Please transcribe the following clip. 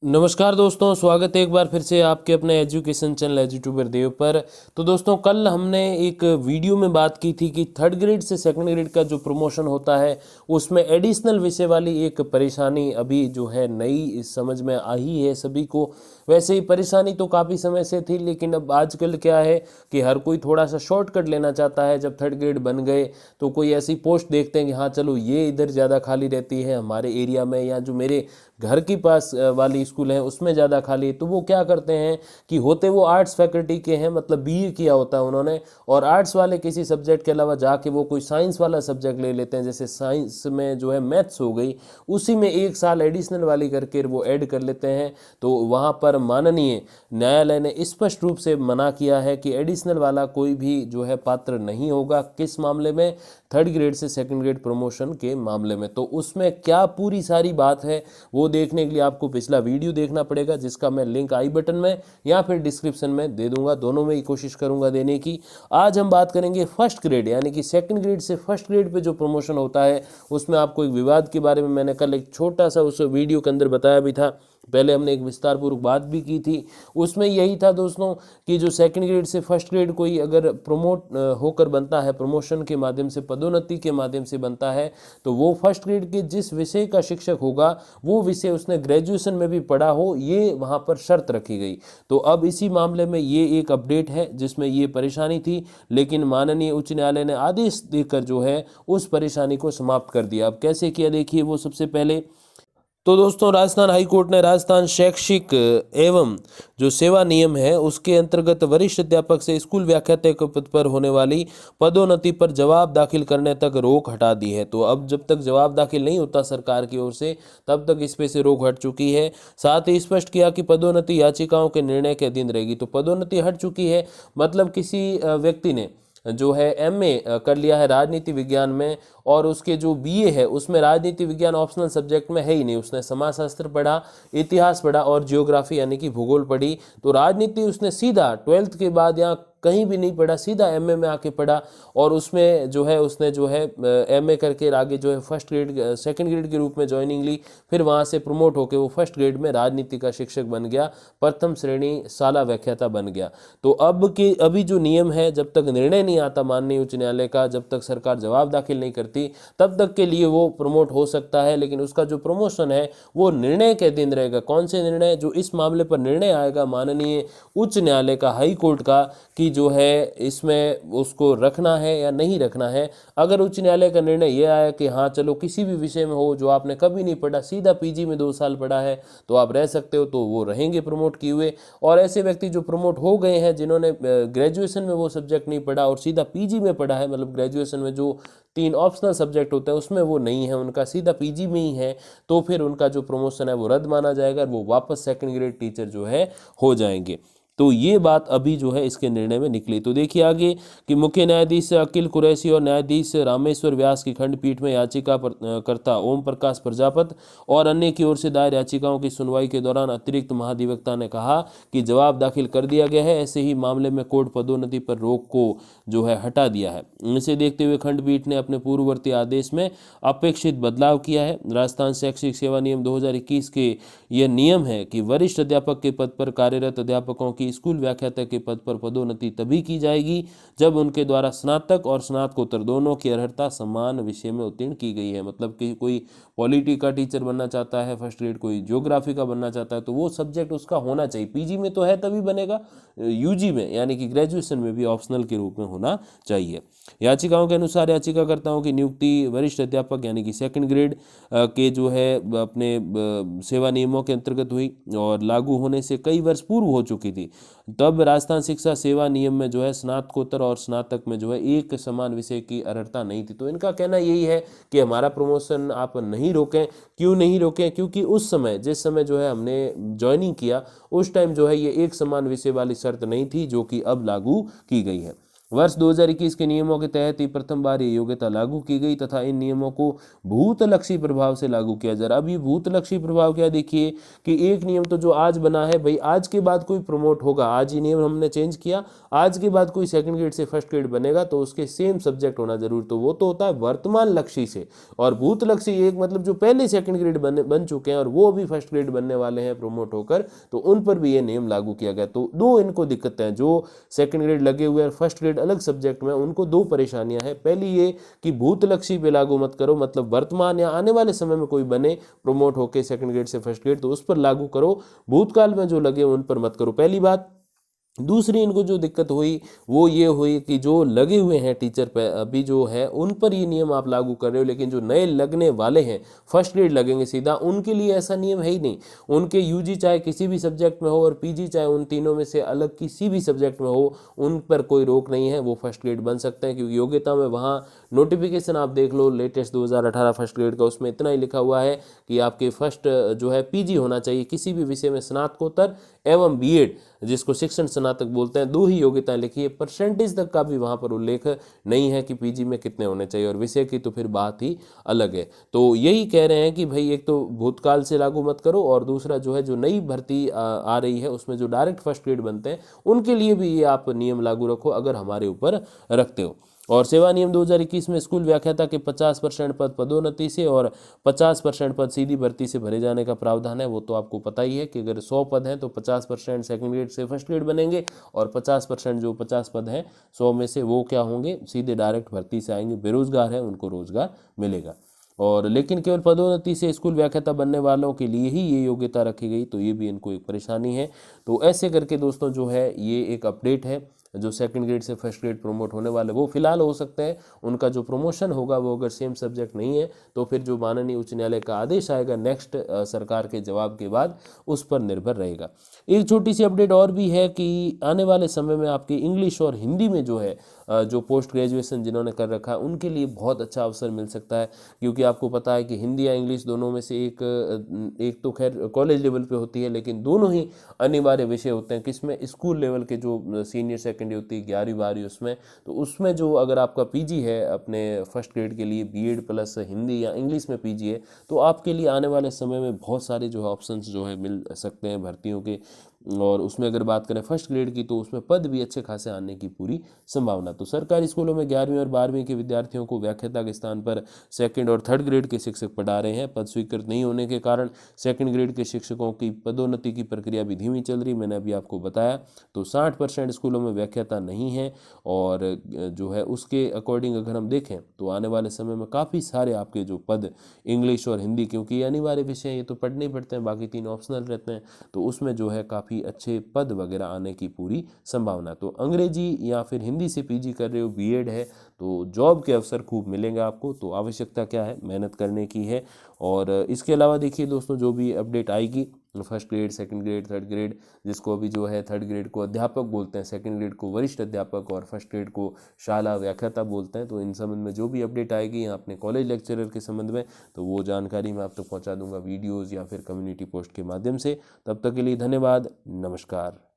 नमस्कार दोस्तों, स्वागत है एक बार फिर से आपके अपने एजुकेशन चैनल एजुट्यूबर देव पर। तो दोस्तों, कल हमने एक वीडियो में बात की थी कि थर्ड ग्रेड से सेकंड ग्रेड का जो प्रमोशन होता है उसमें एडिशनल विषय वाली एक परेशानी अभी जो है नई समझ में आई है सभी को। वैसे ही परेशानी तो काफ़ी समय से थी, लेकिन अब आजकल क्या है कि हर कोई थोड़ा सा शॉर्टकट लेना चाहता है। जब थर्ड ग्रेड बन गए तो कोई ऐसी पोस्ट देखते हैं कि हाँ चलो ये इधर ज़्यादा खाली रहती है हमारे एरिया में, या जो मेरे घर के पास वाली स्कूल है उसमें ज़्यादा खाली है, तो वो क्या करते हैं कि होते वो आर्ट्स फैकल्टी के हैं, मतलब बीए किया होता है उन्होंने, और आर्ट्स वाले किसी सब्जेक्ट के अलावा जाके वो कोई साइंस वाला सब्जेक्ट ले लेते हैं। जैसे साइंस में जो है मैथ्स हो गई, उसी में एक साल एडिशनल वाली करके वो ऐड कर लेते हैं। तो वहाँ पर माननीय न्यायालय ने स्पष्ट रूप से मना किया है कि एडिशनल वाला कोई भी जो है पात्र नहीं होगा। किस मामले में? थर्ड ग्रेड से सेकंड ग्रेड प्रमोशन के मामले में। तो उसमें क्या पूरी सारी बात है वो देखने के लिए आपको पिछला वीडियो देखना पड़ेगा, जिसका मैं लिंक आई बटन में या फिर डिस्क्रिप्शन में दे दूंगा, दोनों में ही कोशिश करूंगा देने की। आज हम बात करेंगे फर्स्ट ग्रेड यानी कि सेकंड ग्रेड से फर्स्ट ग्रेड पे जो प्रमोशन होता है उसमें आपको एक विवाद के बारे में मैंने कल एक छोटा सा उस वीडियो के अंदर बताया भी था। पहले हमने एक विस्तारपूर्वक बात भी की थी, उसमें यही था दोस्तों कि जो सेकंड ग्रेड से फर्स्ट ग्रेड कोई अगर प्रमोट होकर बनता है, प्रमोशन के माध्यम से, पदोन्नति के माध्यम से बनता है, तो वो फर्स्ट ग्रेड के जिस विषय का शिक्षक होगा वो विषय उसने ग्रेजुएशन में भी पढ़ा हो, ये वहाँ पर शर्त रखी गई। तो अब इसी मामले में ये एक अपडेट है जिसमें ये परेशानी थी, लेकिन माननीय उच्च न्यायालय ने आदेश देकर जो है उस परेशानी को समाप्त कर दिया। अब कैसे किया देखिए वो। सबसे पहले तो दोस्तों, राजस्थान हाई कोर्ट ने राजस्थान शैक्षिक एवं जो सेवा नियम है उसके अंतर्गत वरिष्ठ अध्यापक से स्कूल व्याख्याता के पद पर होने वाली पदोन्नति पर जवाब दाखिल करने तक रोक हटा दी है। तो अब जब तक जवाब दाखिल नहीं होता सरकार की ओर से, तब तक इस पे से रोक हट चुकी है। साथ ही स्पष्ट किया कि पदोन्नति याचिकाओं के निर्णय के अधीन रहेगी। तो पदोन्नति हट चुकी है, मतलब किसी व्यक्ति ने जो है एमए कर लिया है राजनीति विज्ञान में, और उसके जो बीए है उसमें राजनीति विज्ञान ऑप्शनल सब्जेक्ट में है ही नहीं, उसने समाजशास्त्र पढ़ा, इतिहास पढ़ा और जियोग्राफी यानी कि भूगोल पढ़ी। तो राजनीति उसने सीधा 12th के बाद या कहीं भी नहीं पढ़ा, सीधा एमए में आके पढ़ा, और उसमें जो है उसने जो है एमए करके आगे जो है फर्स्ट ग्रेड सेकंड ग्रेड के रूप में ज्वाइनिंग ली। फिर वहाँ से प्रमोट होकर वो फर्स्ट ग्रेड में राजनीति का शिक्षक बन गया, प्रथम श्रेणी शाला व्याख्याता बन गया। तो अभी जो नियम है, जब तक निर्णय नहीं आता माननीय उच्च न्यायालय का, जब तक सरकार जवाब दाखिल नहीं करती, तब तक के लिए वो प्रमोट हो सकता है, लेकिन उसका जो प्रमोशन है वो निर्णय के अधीन रहेगा। कौन से निर्णय? जो इस मामले पर निर्णय आएगा माननीय उच्च न्यायालय का, हाई कोर्ट का, कि जो है इसमें उसको रखना है या नहीं रखना है। अगर उच्च न्यायालय का निर्णय यह आया कि हाँ चलो किसी भी विषय में हो जो आपने कभी नहीं पढ़ा, सीधा पीजी में 2 साल पढ़ा है तो आप रह सकते हो, तो वो रहेंगे प्रमोट किए हुए। और ऐसे व्यक्ति जो प्रमोट हो गए हैं जिन्होंने ग्रेजुएशन में वो सब्जेक्ट नहीं पढ़ा और सीधा पीजी में पढ़ा है, मतलब ग्रेजुएशन में जो 3 ऑप्शनल सब्जेक्ट होता है उसमें वो नहीं है, उनका सीधा पीजी में ही है, तो फिर उनका जो प्रमोशन है वो रद्द माना जाएगा और वो वापस सेकंड ग्रेड टीचर जो है हो जाएंगे। तो ये बात अभी जो है इसके निर्णय में निकली। तो देखिए आगे कि मुख्य न्यायाधीश अकील कुरैशी और न्यायाधीश रामेश्वर व्यास की खंडपीठ में याचिका कर्ता ओम प्रकाश प्रजापत और अन्य की ओर से दायर याचिकाओं की सुनवाई के दौरान अतिरिक्त महाधिवक्ता ने कहा कि जवाब दाखिल कर दिया गया है, ऐसे ही मामले में कोर्ट पदोन्नति पर रोक को जो है हटा दिया है। इसे देखते हुए खंडपीठ ने अपने पूर्ववर्ती आदेश में अपेक्षित बदलाव किया है। राजस्थान शैक्षिक सेवा नियम 2021 के यह नियम है कि वरिष्ठ अध्यापक के पद पर कार्यरत अध्यापकों की स्कूल व्याख्याता के पद पर पदोन्नति तभी की जाएगी जब उनके द्वारा स्नातक और स्नातकोत्तर दोनों की अर्हता समान विषय में उत्तीर्ण की गई है। मतलब कि कोई पॉलिटी का टीचर बनना चाहता है फर्स्ट ग्रेड, कोई ज्योग्राफी का बनना चाहता है, तो वो सब्जेक्ट उसका होना चाहिए। पीजी में तो है तभी बनेगा, यूजी में यानी कि ग्रेजुएशन में भी ऑप्शनल के रूप में होना चाहिए। याचिकाओं के अनुसार याचिकाकर्ताओं की नियुक्ति वरिष्ठ अध्यापक यानी कि सेकंड ग्रेड के जो है अपने सेवा नियमों के अंतर्गत हुई और लागू होने से कई वर्ष पूर्व हो चुकी थी। तब राजस्थान शिक्षा सेवा नियम में जो है स्नातकोत्तर और स्नातक में जो है एक समान विषय की अर्हता नहीं थी। तो इनका कहना यही है कि हमारा प्रमोशन आप नहीं रोकें। क्यों नहीं रोकें? क्योंकि उस समय जिस समय जो है हमने ज्वाइनिंग किया उस टाइम जो है ये एक समान विषय वाली शर्त नहीं थी, जो कि अब लागू की गई है। वर्ष 2021 के नियमों के तहत ही प्रथम बार ये योग्यता लागू की गई तथा इन नियमों को भूतलक्षी प्रभाव से लागू किया जा रहा है। अब ये भूतलक्षी प्रभाव क्या, देखिए कि एक नियम तो जो आज बना है भाई, आज के बाद कोई प्रमोट होगा, आज ये नियम हमने चेंज किया, आज के बाद कोई सेकंड ग्रेड से फर्स्ट ग्रेड बनेगा तो उसके सेम सब्जेक्ट होना जरूरी, तो वो तो होता है वर्तमान लक्ष्य से। और भूतलक्षी एक मतलब जो पहले सेकंड ग्रेड बन चुके हैं और वो भी फर्स्ट ग्रेड बनने वाले हैं प्रमोट होकर, तो उन पर भी ये नियम लागू किया गया। तो दो इनको दिक्कतें हैं, जो सेकंड ग्रेड लगे हुए हैं फर्स्ट ग्रेड अलग सब्जेक्ट में, उनको दो परेशानियां हैं। पहली ये कि भूतलक्षी पे लागू मत करो, मतलब वर्तमान या आने वाले समय में कोई बने प्रमोट होकर सेकंड ग्रेड से फर्स्ट ग्रेड तो उस पर लागू करो, भूतकाल में जो लगे उन पर मत करो, पहली बात। दूसरी इनको जो दिक्कत हुई वो ये हुई कि जो लगे हुए हैं टीचर पे अभी जो है उन पर ये नियम आप लागू कर रहे हो, लेकिन जो नए लगने वाले हैं फर्स्ट ग्रेड लगेंगे सीधा, उनके लिए ऐसा नियम है ही नहीं। उनके यूजी चाहे किसी भी सब्जेक्ट में हो और पीजी चाहे उन तीनों में से अलग किसी भी सब्जेक्ट में हो, उन पर कोई रोक नहीं है, वो फर्स्ट ग्रेड बन सकते हैं। क्योंकि योग्यता में वहाँ नोटिफिकेशन आप देख लो लेटेस्ट 2018 फर्स्ट ग्रेड का, उसमें इतना ही लिखा हुआ है कि आपके फर्स्ट जो है पीजी होना चाहिए किसी भी विषय में, स्नातकोत्तर एवं बीएड, जिसको शिक्षण स्नातक बोलते हैं, दो ही योग्यताएं लिखी है। परसेंटेज तक का भी वहां पर उल्लेख नहीं है कि पीजी में कितने होने चाहिए, और विषय की तो फिर बात ही अलग है। तो यही कह रहे हैं कि भाई एक तो भूतकाल से लागू मत करो, और दूसरा जो है जो नई भर्ती आ रही है उसमें जो डायरेक्ट फर्स्ट ग्रेड बनते हैं उनके लिए भी ये आप नियम लागू रखो अगर हमारे ऊपर रखते हो। और सेवा नियम 2021 में स्कूल व्याख्याता के 50% पद पदोन्नति से और 50% पद सीधी भर्ती से भरे जाने का प्रावधान है। वो तो आपको पता ही है कि अगर 100 पद हैं तो 50% सेकंड ग्रेड से फर्स्ट ग्रेड बनेंगे, और 50% जो 50 पद हैं 100 में से वो क्या होंगे, सीधे डायरेक्ट भर्ती से आएंगे। बेरोजगार है उनको रोजगार मिलेगा। और लेकिन केवल पदोन्नति से स्कूल व्याख्याता बनने वालों के लिए ही ये योग्यता रखी गई, तो ये भी इनको एक परेशानी है। तो ऐसे करके दोस्तों जो है ये एक अपडेट है, जो सेकंड ग्रेड से फर्स्ट ग्रेड प्रमोट होने वाले वो फिलहाल हो सकते हैं, उनका जो प्रमोशन होगा वो अगर सेम सब्जेक्ट नहीं है तो फिर जो माननीय उच्च न्यायालय का आदेश आएगा नेक्स्ट सरकार के जवाब के बाद उस पर निर्भर रहेगा। एक छोटी सी अपडेट और भी है कि आने वाले समय में आपकी इंग्लिश और हिंदी में जो है जो पोस्ट ग्रेजुएशन जिन्होंने कर रखा है उनके लिए बहुत अच्छा अवसर मिल सकता है। क्योंकि आपको पता है कि हिंदी या इंग्लिश दोनों में से एक तो खैर कॉलेज लेवल पे होती है, लेकिन दोनों ही अनिवार्य विषय होते हैं। किसमें, स्कूल लेवल के जो सीनियर सेकेंडरी होती है 11वीं 12वीं उसमें, तो उसमें जो अगर आपका पीजी है अपने फर्स्ट ग्रेड के लिए बीएड प्लस हिंदी या इंग्लिश में पीजी है, तो आपके लिए आने वाले समय में बहुत सारे जो है ऑप्शंस जो है मिल सकते हैं भर्तियों के। और उसमें अगर बात करें फर्स्ट ग्रेड की तो उसमें पद भी अच्छे खासे आने की पूरी संभावना। तो सरकारी स्कूलों में 11वीं और 12वीं के विद्यार्थियों को व्याख्याता के स्थान पर सेकंड और थर्ड ग्रेड के शिक्षक पढ़ा रहे हैं। पद स्वीकृत नहीं होने के कारण सेकंड ग्रेड के शिक्षकों की पदोन्नति की प्रक्रिया भी धीमी चल रही, मैंने अभी आपको बताया। तो 60% स्कूलों में व्याख्याता नहीं है, और जो है उसके अकॉर्डिंग अगर हम देखें तो आने वाले समय में काफ़ी सारे आपके जो पद इंग्लिश और हिंदी, क्योंकि ये अनिवार्य विषय ये तो पढ़ने ही पड़ते हैं, बाकी 3 ऑप्शनल रहते हैं, तो उसमें जो है काफ़ी अच्छे पद वगैरह आने की पूरी संभावना। तो अंग्रेजी या फिर हिंदी से पीजी कर रहे हो, बीएड है, तो जॉब के अवसर खूब मिलेंगे आपको। तो आवश्यकता क्या है, मेहनत करने की है। और इसके अलावा देखिए दोस्तों, जो भी अपडेट आएगी first grade, second grade, third grade, जिसको अभी जो है थर्ड ग्रेड को अध्यापक बोलते हैं, सेकंड ग्रेड को वरिष्ठ अध्यापक और फर्स्ट ग्रेड को शाला व्याख्याता बोलते हैं, तो इन संबंध में जो भी अपडेट आएगी यहाँ अपने कॉलेज लेक्चरर के संबंध में, तो वो जानकारी मैं आप तक पहुँचा दूंगा वीडियोज़ या फिर कम्युनिटी पोस्ट के माध्यम से। तब तक के लिए धन्यवाद, नमस्कार।